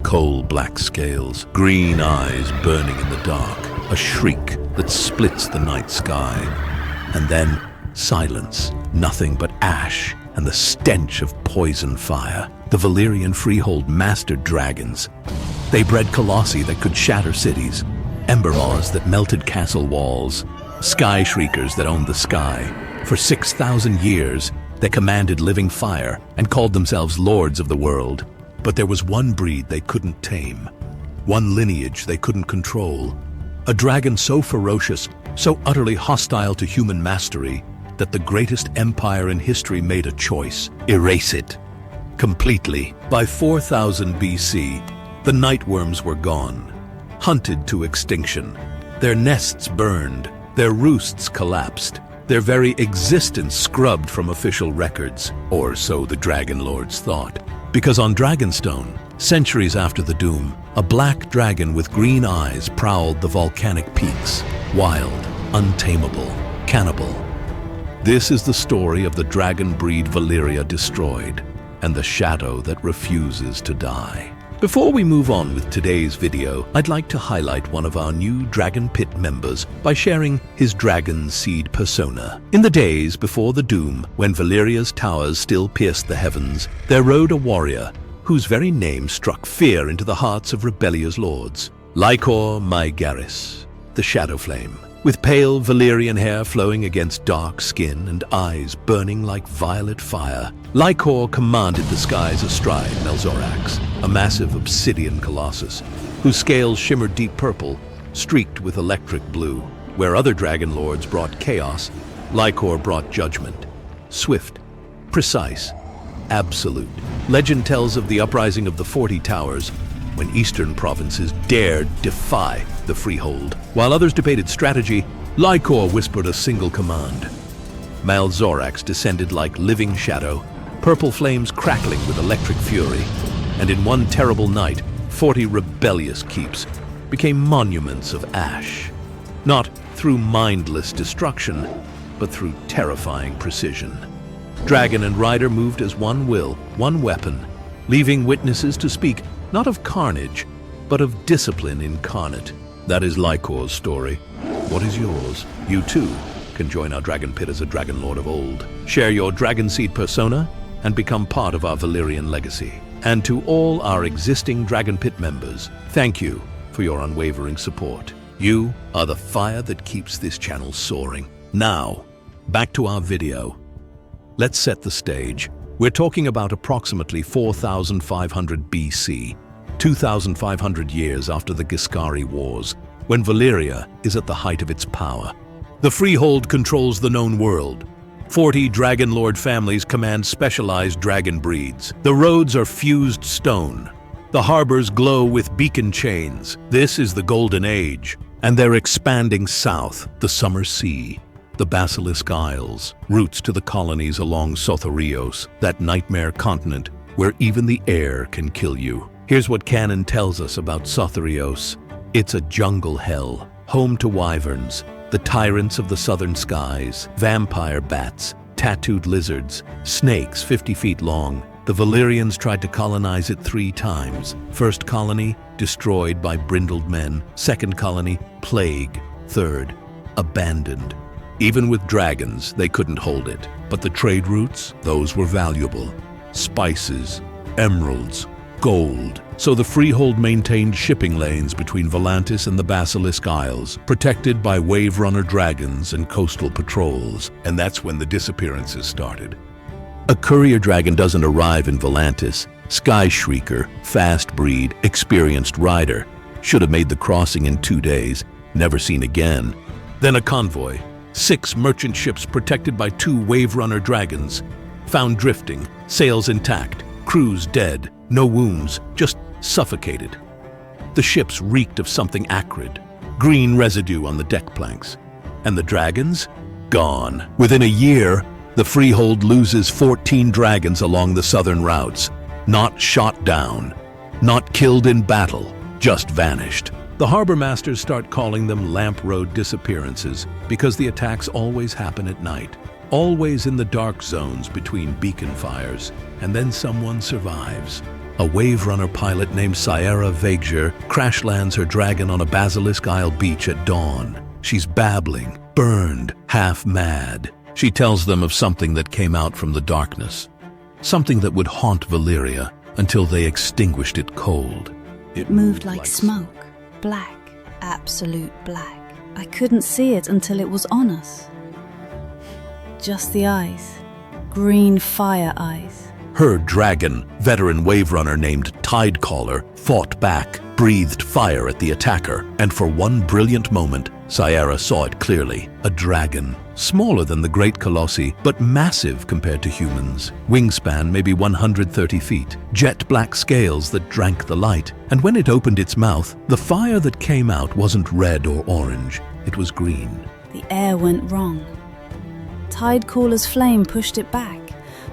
coal-black scales, green eyes burning in the dark, a shriek that splits the night sky. And then silence, nothing but ash and the stench of poison fire. The Valyrian Freehold mastered dragons. They bred Colossi that could shatter cities, Embermaws that melted castle walls, Skyshriekers that owned the sky. For 6,000 years, they commanded living fire and called themselves lords of the world. But there was one breed they couldn't tame, one lineage they couldn't control. A dragon so ferocious, so utterly hostile to human mastery, that the greatest empire in history made a choice: erase it. Completely. By 4000 BC, the Nightwyrms were gone, hunted to extinction. Their nests burned, their roosts collapsed, their very existence scrubbed from official records, or so the Dragon Lords thought. Because on Dragonstone, centuries after the doom, a black dragon with green eyes prowled the volcanic peaks, wild, untamable, cannibal. This is the story of the dragon breed Valyria destroyed, and the shadow that refuses to die. Before we move on with today's video, I'd like to highlight one of our new Dragon Pit members by sharing his dragon seed persona. In the days before the doom, when Valyria's towers still pierced the heavens, there rode a warrior whose very name struck fear into the hearts of rebellious lords. Lycor Maigaris, the Shadow Flame. With pale Valyrian hair flowing against dark skin and eyes burning like violet fire, Lycor commanded the skies astride Melzorax, a massive obsidian colossus, whose scales shimmered deep purple, streaked with electric blue. Where other dragon lords brought chaos, Lycor brought judgment. Swift, precise, absolute. Legend tells of the uprising of the 40 Towers, when eastern provinces dared defy the Freehold. While others debated strategy, Lycor whispered a single command. Melzorax descended like living shadow, purple flames crackling with electric fury, and in one terrible night, 40 rebellious keeps became monuments of ash. Not through mindless destruction, but through terrifying precision. Dragon and rider moved as one will, one weapon, leaving witnesses to speak not of carnage, but of discipline incarnate. That is Lycor's story. What is yours? You too can join our Dragon Pit as a Dragon Lord of old. Share your Dragon Seed persona and become part of our Valyrian legacy. And to all our existing Dragon Pit members, thank you for your unwavering support. You are the fire that keeps this channel soaring. Now, back to our video. Let's set the stage. We're talking about approximately 4500 BC, 2,500 years after the Giscari Wars, when Valyria is at the height of its power. The Freehold controls the known world. 40 Dragon Lord families command specialized dragon breeds. The roads are fused stone. The harbors glow with beacon chains. This is the Golden Age. And they're expanding south, the Summer Sea, the Basilisk Isles, routes to the colonies along Sothoryos, that nightmare continent where even the air can kill you. Here's what canon tells us about Sothoryos. It's a jungle hell, home to wyverns, the tyrants of the southern skies, vampire bats, tattooed lizards, snakes 50 feet long. The Valyrians tried to colonize it 3 times. First colony, destroyed by brindled men. Second colony, plague. Third, abandoned. Even with dragons, they couldn't hold it. But the trade routes, those were valuable. Spices, emeralds, gold. So the Freehold maintained shipping lanes between Volantis and the Basilisk Isles, protected by wave runner dragons and coastal patrols. And that's when the disappearances started. A courier dragon doesn't arrive in Volantis. Skyshrieker, fast breed, experienced rider, should have made the crossing in 2 days, never seen again. Then a convoy, 6 merchant ships protected by 2 wave runner dragons, found drifting, sails intact, crews dead, no wounds, just suffocated. The ships reeked of something acrid, green residue on the deck planks. And the dragons? Gone. Within a year, the Freehold loses 14 dragons along the southern routes. Not shot down, not killed in battle, just vanished. The harbor masters start calling them Lamp Road disappearances because the attacks always happen at night, always in the dark zones between beacon fires, and then someone survives. A wave runner pilot named Sierra Vaegjer crash lands her dragon on a Basilisk Isle beach at dawn. She's babbling, burned, half mad. She tells them of something that came out from the darkness, something that would haunt Valyria until they extinguished it cold. It moved like smoke, black, absolute black. I couldn't see it until it was on us. Just the eyes, green fire eyes. Her dragon, veteran wave runner named Tidecaller, fought back, breathed fire at the attacker, and for one brilliant moment, Sierra saw it clearly. A dragon, smaller than the great Colossi, but massive compared to humans. Wingspan maybe 130 feet, jet black scales that drank the light, and when it opened its mouth, the fire that came out wasn't red or orange, it was green. The air went wrong. Tidecaller's flame pushed it back,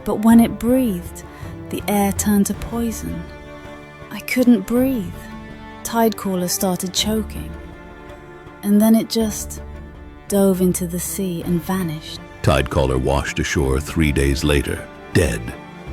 but when it breathed, the air turned to poison. I couldn't breathe. Tidecaller started choking. And then it just dove into the sea and vanished. Tidecaller washed ashore 3 days later, dead,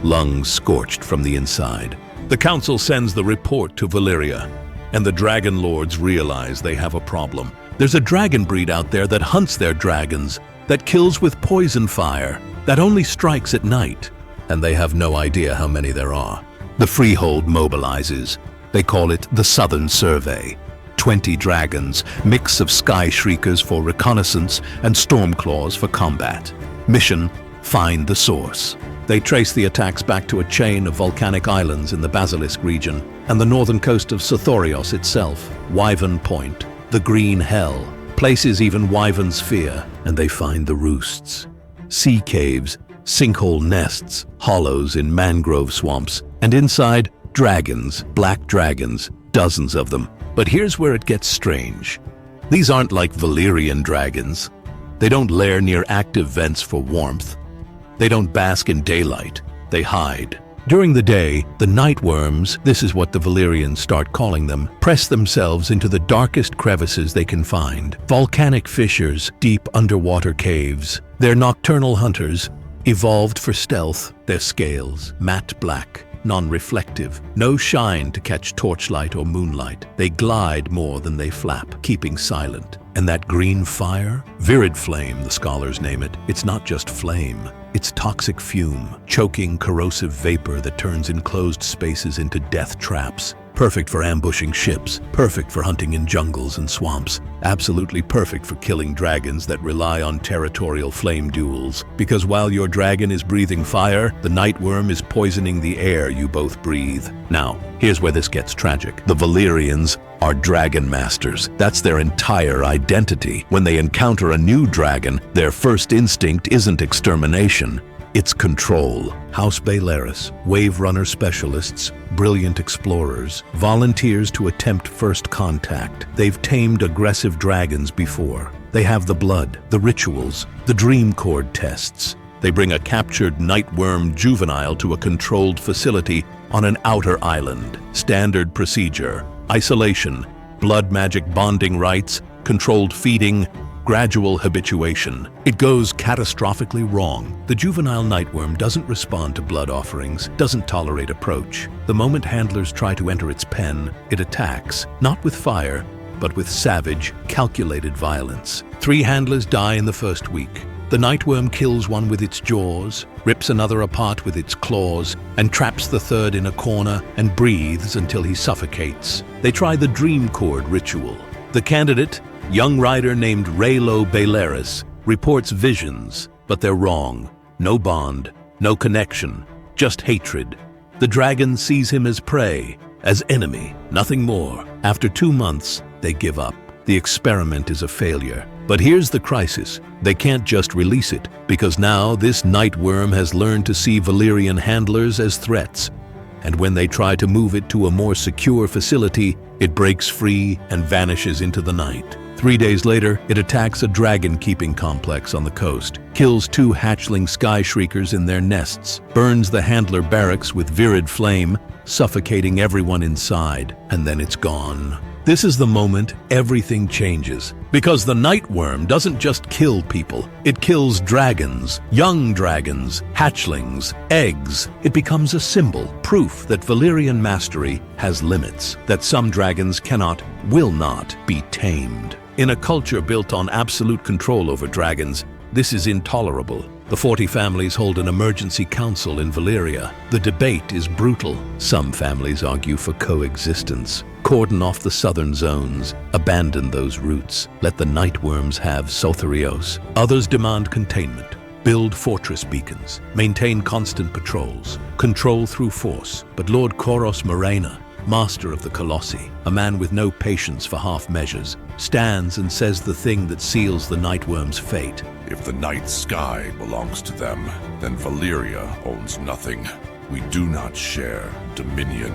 lungs scorched from the inside. The council sends the report to Valyria, and the dragon lords realize they have a problem. There's a dragon breed out there that hunts their dragons, that kills with poison fire, that only strikes at night, and they have no idea how many there are. The Freehold mobilizes. They call it the Southern Survey. 20 dragons, mix of Skyshriekers for reconnaissance and Stormclaws for combat. Mission: find the source. They trace the attacks back to a chain of volcanic islands in the Basilisk region and the northern coast of Sothoryos itself, Wyvern Point, the Green Hell, places even wyverns fear, and they find the roosts. Sea caves, sinkhole nests, hollows in mangrove swamps, and inside, dragons, black dragons, dozens of them. But here's where it gets strange. These aren't like Valyrian dragons. They don't lair near active vents for warmth. They don't bask in daylight. They hide. During the day, the Nightwyrms, this is what the Valyrians start calling them, press themselves into the darkest crevices they can find. Volcanic fissures, deep underwater caves. They're nocturnal hunters, evolved for stealth. Their scales, matte black, non-reflective, no shine to catch torchlight or moonlight. They glide more than they flap, keeping silent. And that green fire? Virid flame, the scholars name it. It's not just flame. It's toxic fume, choking, corrosive vapor that turns enclosed spaces into death traps. Perfect for ambushing ships, perfect for hunting in jungles and swamps, absolutely perfect for killing dragons that rely on territorial flame duels. Because while your dragon is breathing fire, the Nightwyrm is poisoning the air you both breathe. Now, here's where this gets tragic. The Valyrians are dragon masters. That's their entire identity. When they encounter a new dragon, their first instinct isn't extermination. It's control. House Baelaris, wave runner specialists, brilliant explorers, volunteers to attempt first contact. They've tamed aggressive dragons before. They have the blood, the rituals, the dream cord tests. They bring a captured Nightwyrm juvenile to a controlled facility on an outer island. Standard procedure: isolation, blood magic bonding rites, controlled feeding, gradual habituation. It goes catastrophically wrong. The juvenile Nightwyrm doesn't respond to blood offerings, doesn't tolerate approach. The moment handlers try to enter its pen, it attacks, not with fire, but with savage, calculated violence. 3 handlers die in the first week. The Nightwyrm kills one with its jaws, rips another apart with its claws, and traps the third in a corner and breathes until he suffocates. They try the dream cord ritual. The candidate, young rider named Raylo Baelaris, reports visions, but they're wrong. No bond, no connection, just hatred. The dragon sees him as prey, as enemy, nothing more. After 2 months, they give up. The experiment is a failure. But here's the crisis. They can't just release it, because now this Nightwyrm has learned to see Valyrian handlers as threats. And when they try to move it to a more secure facility, it breaks free and vanishes into the night. 3 days later, it attacks a dragon-keeping complex on the coast, kills 2 hatchling Skyshriekers in their nests, burns the handler barracks with virid flame, suffocating everyone inside, and then it's gone. This is the moment everything changes. Because the nightworm doesn't just kill people, it kills dragons, young dragons, hatchlings, eggs. It becomes a symbol, proof that Valyrian mastery has limits, that some dragons will not be tamed. In a culture built on absolute control over dragons, this is intolerable. The 40 families hold an emergency council in Valyria. The debate is brutal. Some families argue for coexistence. Cordon off the southern zones, abandon those roots, let the nightworms have Sothoryos. Others demand containment, build fortress beacons, maintain constant patrols, control through force. But Lord Koros Morena, master of the Colossi, a man with no patience for half measures, stands and says the thing that seals the nightworms' fate. If the night sky belongs to them, then Valyria owns nothing. We do not share dominion.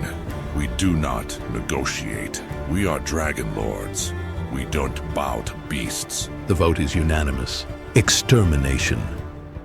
We do not negotiate. We are dragon lords. We don't bow to beasts. The vote is unanimous. Extermination.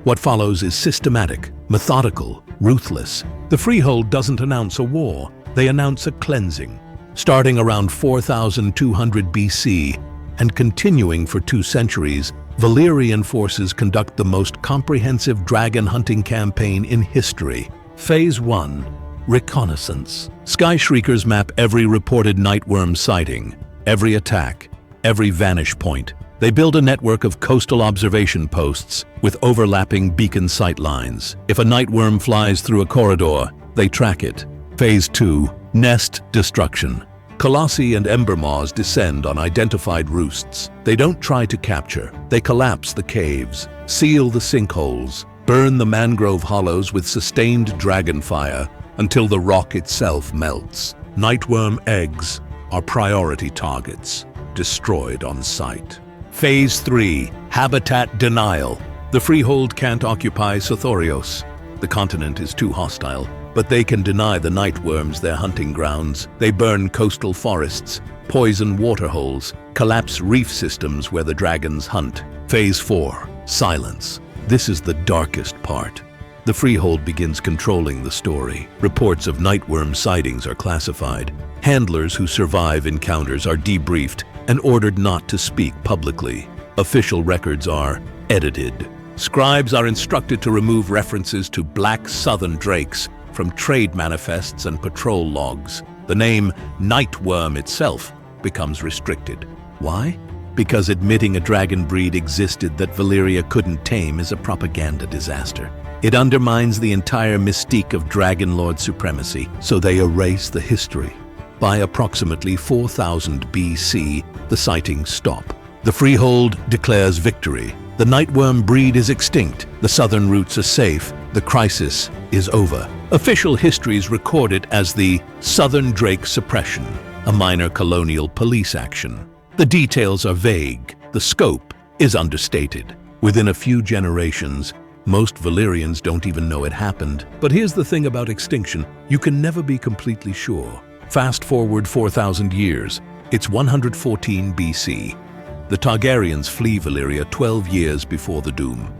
What follows is systematic, methodical, ruthless. The Freehold doesn't announce a war. They announce a cleansing. Starting around 4200 BC and continuing for 2 centuries, Valyrian forces conduct the most comprehensive dragon hunting campaign in history. Phase 1. Reconnaissance. Skyshriekers map every reported nightworm sighting, every attack, every vanish point. They build a network of coastal observation posts with overlapping beacon sight lines. If a nightworm flies through a corridor, they track it. Phase 2. Nest destruction. Colossi and Embermaws descend on identified roosts. They don't try to capture. They collapse the caves, seal the sinkholes, burn the mangrove hollows with sustained dragon fire until the rock itself melts. Nightworm eggs are priority targets, destroyed on sight. Phase 3. Habitat denial. The Freehold can't occupy Sothoryos. The continent is too hostile, but they can deny the nightworms their hunting grounds. They burn coastal forests, poison waterholes, collapse reef systems where the dragons hunt. Phase 4. Silence. This is the darkest part. The Freehold begins controlling the story. Reports of nightworm sightings are classified. Handlers who survive encounters are debriefed and ordered not to speak publicly. Official records are edited. Scribes are instructed to remove references to black southern drakes from trade manifests and patrol logs. The name Nightworm itself becomes restricted. Why? Because admitting a dragon breed existed that Valyria couldn't tame is a propaganda disaster. It undermines the entire mystique of dragon lord supremacy, so they erase the history. By approximately 4000 BC, the sightings stop. The Freehold declares victory. The nightworm breed is extinct. The southern roots are safe. The crisis is over. Official histories record it as the Southern Drake Suppression, a minor colonial police action. The details are vague. The scope is understated. Within a few generations, most Valyrians don't even know it happened. But here's the thing about extinction. You can never be completely sure. Fast forward 4,000 years. It's 114 BC. The Targaryens flee Valyria 12 years before the Doom.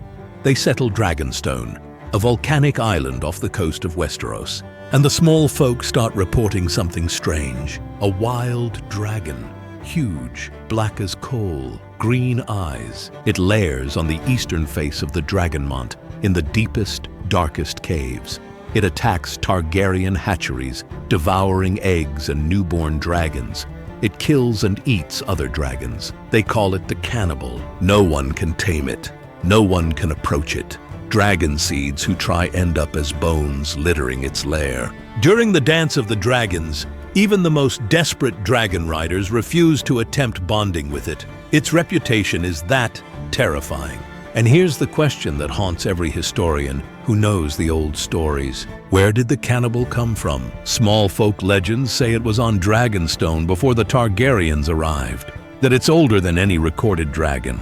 They settle Dragonstone, a volcanic island off the coast of Westeros. And the small folk start reporting something strange. A wild dragon. Huge, black as coal, green eyes. It lairs on the eastern face of the Dragonmont in the deepest, darkest caves. It attacks Targaryen hatcheries, devouring eggs and newborn dragons. It kills and eats other dragons. They call it the Cannibal. No one can tame it. No one can approach it. Dragon seeds who try end up as bones littering its lair. During the Dance of the Dragons, even the most desperate dragon riders refuse to attempt bonding with it. Its reputation is that terrifying. And here's the question that haunts every historian who knows the old stories. Where did the cannibal come from? Small folk legends say it was on Dragonstone before the Targaryens arrived, that it's older than any recorded dragon,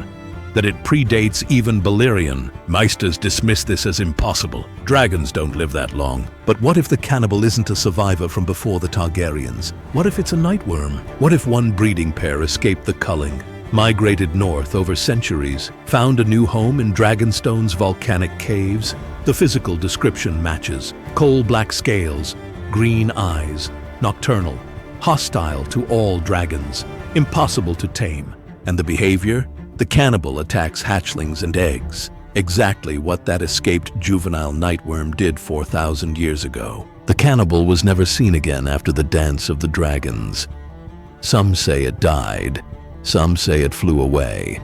that it predates even Valyrian. Meisters dismiss this as impossible. Dragons don't live that long. But what if the cannibal isn't a survivor from before the Targaryens? What if it's a nightworm? What if one breeding pair escaped the culling, migrated north over centuries, found a new home in Dragonstone's volcanic caves? The physical description matches. Coal-black scales, green eyes, nocturnal, hostile to all dragons, impossible to tame. And the behavior? The cannibal attacks hatchlings and eggs. Exactly what that escaped juvenile nightworm did 4,000 years ago. The cannibal was never seen again after the dance of the dragons. Some say it died, some say it flew away.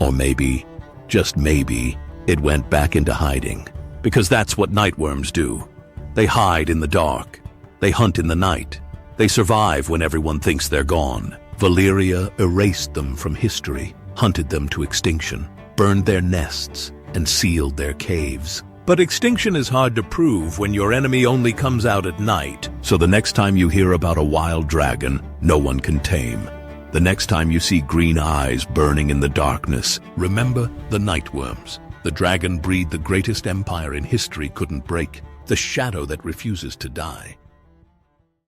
Or maybe, just maybe, it went back into hiding. Because that's what nightworms do. They hide in the dark. They hunt in the night. They survive when everyone thinks they're gone. Valyria erased them from history, hunted them to extinction, burned their nests, and sealed their caves. But extinction is hard to prove when your enemy only comes out at night. So the next time you hear about a wild dragon, no one can tame. The next time you see green eyes burning in the darkness, remember the Nightwyrms. The dragon breed the greatest empire in history couldn't break, the shadow that refuses to die.